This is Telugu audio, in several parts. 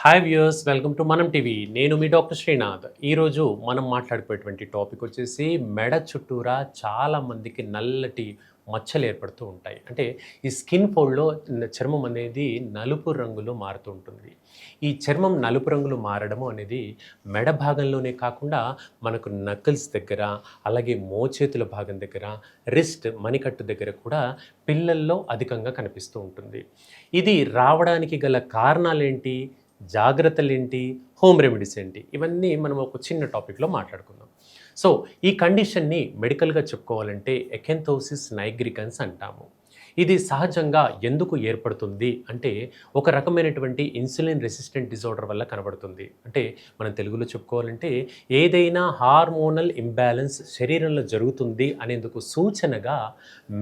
హాయ్ వ్యూయర్స్, వెల్కమ్ టు మనం టీవీ. నేను మీ డాక్టర్ శ్రీనాథ్. ఈరోజు మనం మాట్లాడుకునేటువంటి టాపిక్ వచ్చేసి మెడ చుట్టూరా చాలా మందికి నల్లటి మచ్చలు ఏర్పడుతూ ఉంటాయి. అంటే ఈ స్కిన్ ఫోల్డ్‌లో చర్మం అనేది నలుపు రంగులో మారుతూ ఉంటుంది. ఈ చర్మం నలుపు రంగులో మారడము అనేది మెడ భాగంలోనే కాకుండా మనకు నకిల్స్ దగ్గర, అలాగే మోచేతుల భాగం దగ్గర, రిస్ట్ మణికట్టు దగ్గర కూడా పిల్లల్లో అధికంగా కనిపిస్తూ ఉంటుంది. ఇది రావడానికి గల కారణాలేంటి? జాగ్రత్తలేంటి? హోమ్ రెమెడీస్ ఏంటి? ఇవన్నీ మనం ఒక చిన్న టాపిక్‌లో మాట్లాడుకుందాం. సో, ఈ కండిషన్‌ని మెడికల్‌గా చెప్పుకోవాలంటే ఎకెంథోసిస్ నైగ్రికన్స్ అంటాము. ఇది సహజంగా ఎందుకు ఏర్పడుతుంది అంటే, ఒక రకమైనటువంటి ఇన్సులిన్ రెసిస్టెంట్ డిజార్డర్ వల్ల కనబడుతుంది. అంటే మనం తెలుగులో చెప్పుకోవాలంటే, ఏదైనా హార్మోనల్ ఇంబాలెన్స్ శరీరంలో జరుగుతుంది అనేందుకు సూచనగా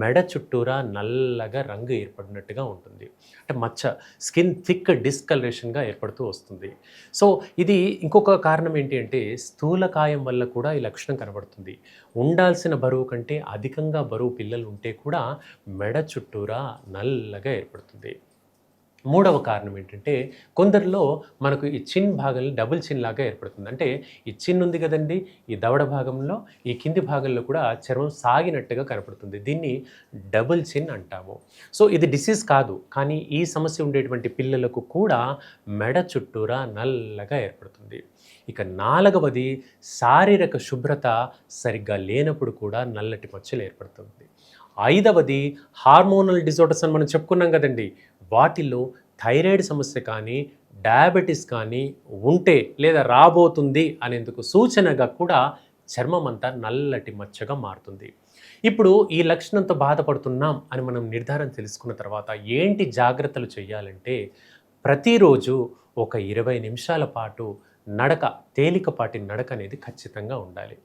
మెడ చుట్టూరా నల్లగా రంగు ఏర్పడినట్టుగా ఉంటుంది. అంటే మచ్చ, స్కిన్ థిక్ డిస్కలరేషన్‌గా ఏర్పడుతూ వస్తుంది. సో, ఇది ఇంకొక కారణం ఏంటి అంటే, స్థూలకాయం వల్ల కూడా ఈ లక్షణం కనబడుతుంది. ఉండాల్సిన బరువు కంటే అధికంగా బరువు పిల్లలు ఉంటే కూడా మెడ చుట్టూరా నల్లగా ఏర్పడుతుంది. మూడవ కారణం ఏంటంటే, కొందరిలో మనకు ఈ చిన్ భాగంలో డబుల్ చిన్ లాగా ఏర్పడుతుంది. అంటే ఈ చిన్ ఉంది కదండీ, ఈ దవడ భాగంలో, ఈ కింది భాగంలో కూడా చర్మం సాగినట్టుగా కనపడుతుంది. దీన్ని డబుల్ చిన్ అంటాము. సో ఇది డిసీజ్ కాదు, కానీ ఈ సమస్య ఉండేటువంటి పిల్లలకు కూడా మెడ చుట్టూరా నల్లగా ఏర్పడుతుంది. ఇక నాలుగవది, శారీరక శుభ్రత సరిగ్గా లేనప్పుడు కూడా నల్లటి మచ్చలు ఏర్పడుతుంది. ఐదవది, హార్మోనల్ డిజార్డర్స్ అని మనం చెప్పుకున్నాం కదండి, వాటిలో థైరాయిడ్ సమస్య కానీ, డయాబెటీస్ కానీ ఉంటే లేదా రాబోతుంది అనేందుకు సూచనగా కూడా చర్మం అంతా నల్లటి మచ్చగా మారుతుంది. ఇప్పుడు ఈ లక్షణంతో బాధపడుతున్నాం అని మనం నిర్ధారణ తెలుసుకున్న తర్వాత ఏంటి జాగ్రత్తలు చేయాలంటే, ప్రతిరోజు ఒక 20 నిమిషాల పాటు నడక, తేలికపాటి నడక అనేది ఖచ్చితంగా ఉండాలి.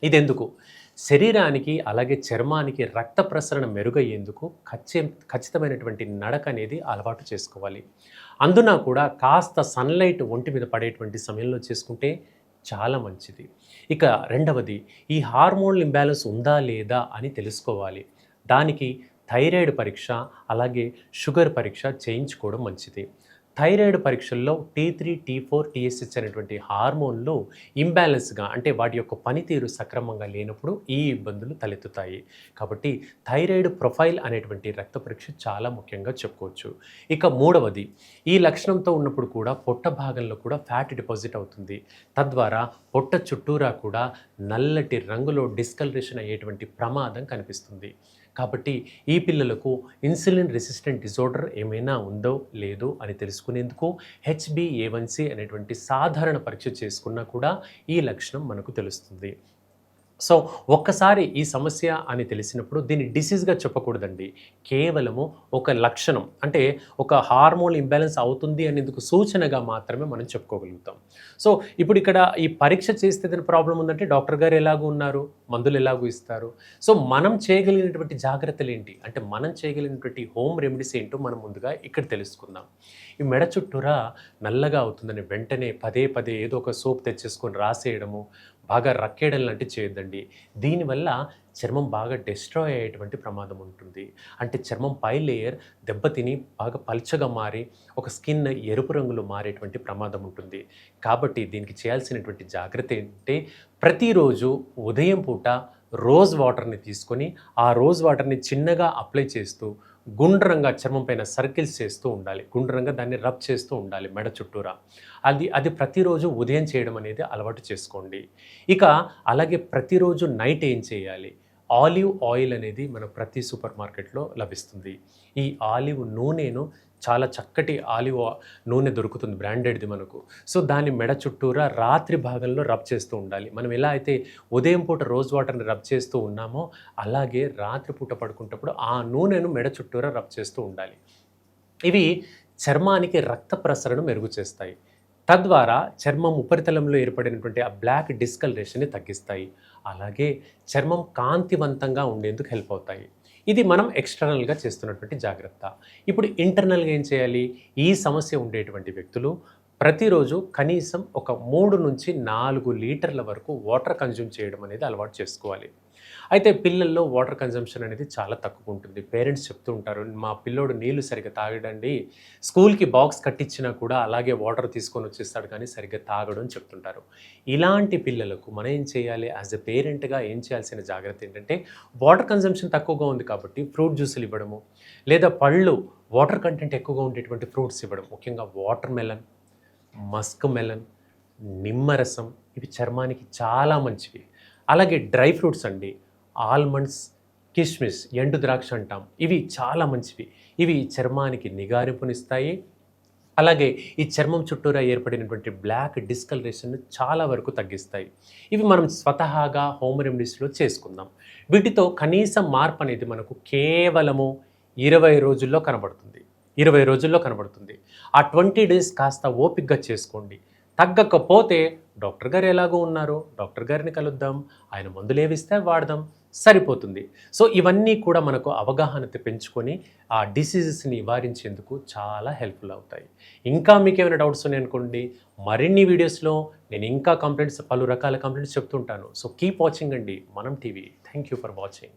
ఇదెందుకు? శరీరానికి అలాగే చర్మానికి రక్త ప్రసరణ మెరుగయ్యేందుకు ఖచ్చితమైనటువంటి నడక అనేది అలవాటు చేసుకోవాలి. అందున కూడా కాస్త సన్లైట్ ఒంటి మీద పడేటువంటి సమయంలో చేసుకుంటే చాలా మంచిది. ఇక రెండవది, ఈ హార్మోనల్ ఇంబ్యాలెన్స్ ఉందా లేదా అని తెలుసుకోవాలి. దానికి థైరాయిడ్ పరీక్ష, అలాగే షుగర్ పరీక్ష చేయించుకోవడం మంచిది. థైరాయిడ్ పరీక్షల్లో T3, T4, TSH అనేటువంటి హార్మోన్లు ఇంబ్యాలెన్స్గా, అంటే వాటి యొక్క పనితీరు సక్రమంగా లేనప్పుడు ఈ ఇబ్బందులు తలెత్తుతాయి. కాబట్టి థైరాయిడ్ ప్రొఫైల్ అనేటువంటి రక్త పరీక్ష చాలా ముఖ్యంగా చెప్పుకోవచ్చు. ఇక మూడవది, ఈ లక్షణంతో ఉన్నప్పుడు కూడా పొట్ట భాగంలో కూడా ఫ్యాట్ డిపాజిట్ అవుతుంది. తద్వారా పొట్ట చుట్టూరా కూడా నల్లటి రంగులో డిస్కలరేషన్ అయ్యేటువంటి ప్రమాదం కనిపిస్తుంది. కాబట్టి ఈ పిల్లలకు ఇన్సులిన్ రెసిస్టెంట్ డిజార్డర్ ఏమైనా ఉందో లేదో అని తెలుసుకునేందుకు HbA1c అనేటువంటి సాధారణ పరీక్ష చేసుకున్నా కూడా ఈ లక్షణం మనకు తెలుస్తుంది. సో ఒక్కసారి ఈ సమస్య అని తెలిసినప్పుడు దీన్ని డిసీజ్గా చెప్పకూడదండి. కేవలము ఒక లక్షణం, అంటే ఒక హార్మోన్ ఇంబ్యాలెన్స్ అవుతుంది అనేందుకు సూచనగా మాత్రమే మనం చెప్పుకోగలుగుతాం. సో ఇప్పుడు ఇక్కడ ఈ పరీక్ష చేస్తే ఏదైనా ప్రాబ్లం ఉందంటే డాక్టర్ గారు ఎలాగూ ఉన్నారు, మందులు ఎలాగూ ఇస్తారు. సో మనం చేయగలిగినటువంటి జాగ్రత్తలు ఏంటి అంటే, మనం చేయగలిగినటువంటి హోమ్ రెమెడీస్ ఏంటో మనం ముందుగా ఇక్కడ తెలుసుకుందాం. ఈ మెడ చుట్టూరా నల్లగా అవుతుందని వెంటనే పదే పదే ఏదో ఒక సోప్ తెచ్చేసుకొని రాసేయడము, బాగా రక్కేయడం లాంటివి చేయొద్దండి. దీనివల్ల చర్మం బాగా డిస్ట్రాయ్ అయ్యేటువంటి ప్రమాదం ఉంటుంది. అంటే చర్మం పై లేయర్ దెబ్బతిని బాగా పల్చగా మారి ఒక స్కిన్ ఎరుపు రంగులో మారేటువంటి ప్రమాదం ఉంటుంది. కాబట్టి దీనికి చేయాల్సినటువంటి జాగ్రత్త ఏంటంటే, ప్రతిరోజు ఉదయం పూట రోజ్ వాటర్ని తీసుకొని ఆ రోజ్ వాటర్ని చిన్నగా అప్లై చేస్తూ గుండ్రంగా చర్మం పైన సర్కిల్స్ చేస్తూ ఉండాలి. గుండ్రంగా దాన్ని రబ్ చేస్తూ ఉండాలి మెడ చుట్టూరా. అది ప్రతిరోజు ఉదయం చేయడం అనేది అలవాటు చేసుకోండి. ఇక అలాగే ప్రతిరోజు నైట్ ఏం చేయాలి? ఆలివ్ ఆయిల్ అనేది మన ప్రతి సూపర్ మార్కెట్లో లభిస్తుంది. ఈ ఆలివ్ నూనెను, చాలా చక్కటి ఆలివ్ నూనె దొరుకుతుంది, బ్రాండెడ్ది మనకు. సో దాన్ని మెడ చుట్టూరా రాత్రి భాగంలో రబ్ చేస్తూ ఉండాలి. మనం ఎలా అయితే ఉదయం పూట రోజ్ వాటర్ని రబ్ చేస్తూ ఉన్నామో, అలాగే రాత్రిపూట పడుకుంటప్పుడు ఆ నూనెను మెడ చుట్టూరా రబ్ చేస్తూ ఉండాలి. ఇవి చర్మానికి రక్త ప్రసరణ మెరుగు చేస్తాయి. తద్వారా చర్మం ఉపరితలంలో ఏర్పడినటువంటి ఆ బ్లాక్ డిస్కలరేషన్ని తగ్గిస్తాయి. అలాగే చర్మం కాంతివంతంగా ఉండేందుకు హెల్ప్ అవుతాయి. ఇది మనం ఎక్స్టర్నల్గా చేస్తున్నటువంటి జాగ్రత్త. ఇప్పుడు ఇంటర్నల్గా ఏం చేయాలి? ఈ సమస్య ఉండేటువంటి వ్యక్తులు ప్రతిరోజు కనీసం ఒక 3-4 లీటర్ల వరకు వాటర్ కన్జ్యూమ్ చేయడం అనేది అలవాటు చేసుకోవాలి. అయితే పిల్లల్లో వాటర్ కన్జంప్షన్ అనేది చాలా తక్కువ ఉంటుంది. పేరెంట్స్ చెప్తూ ఉంటారు, మా పిల్లోడు నీళ్లు సరిగ్గా తాగడండి, స్కూల్‌కి బాక్స్ కట్టించినా కూడా అలాగే వాటర్ తీసుకొని వచ్చేస్తాడు కానీ సరిగ్గా తాగడు అని చెప్తుంటారు. ఇలాంటి పిల్లలకు మనం ఏం చేయాలి? యాజ్ ఎ పేరెంట్‌గా ఏం చేయాల్సిన జాగ్రత్త ఏంటంటే, వాటర్ కన్జంప్షన్ తక్కువగా ఉంది కాబట్టి ఫ్రూట్ జ్యూసులు ఇవ్వడము, లేదా పళ్ళు వాటర్ కంటెంట్ ఎక్కువగా ఉండేటువంటి ఫ్రూట్స్ ఇవ్వడం. ముఖ్యంగా వాటర్ మెలన్, మస్క్ మెలన్, నిమ్మరసం ఇవి చర్మానికి చాలా మంచివి. అలాగే డ్రై ఫ్రూట్స్ అండి, ఆల్మండ్స్, కిస్మిస్, ఎండు ద్రాక్ష అంటాం. ఇవి చాలా మంచివి. ఇవి చర్మానికి నిగారింపునిస్తాయి. అలాగే ఈ చర్మం చుట్టూరా ఏర్పడినటువంటి బ్లాక్ డిస్కలరేషన్‌ను చాలా వరకు తగ్గిస్తాయి. ఇవి మనం స్వతహాగా హోమ్ రెమెడీస్‌లో చేసుకుందాం. వీటితో కనీసం మార్పు అనేది మనకు కేవలము 20 రోజుల్లో కనబడుతుంది. 20 రోజుల్లో కనబడుతుంది. ఆ 20 డేస్ కాస్త ఓపికగా చేసుకోండి. తగ్గకపోతే డాక్టర్ గారు ఎలాగో ఉన్నారు, డాక్టర్ గారిని కలుద్దాం, ఆయన మందులేవిస్తే వాడదాం, సరిపోతుంది. సో ఇవన్నీ కూడా మనకు అవగాహన పెంచుకొని ఆ డిసీజెస్ని నివారించేందుకు చాలా హెల్ప్ఫుల్ అవుతాయి. ఇంకా మీకేమైనా డౌట్స్ ఉన్నాయనుకోండి, మరిన్ని వీడియోస్లో నేను ఇంకా పలు రకాల కంప్లైంట్స్ చెప్తుంటాను. సో కీప్ వాచింగ్ అండి మనం TV. Thank you for watching.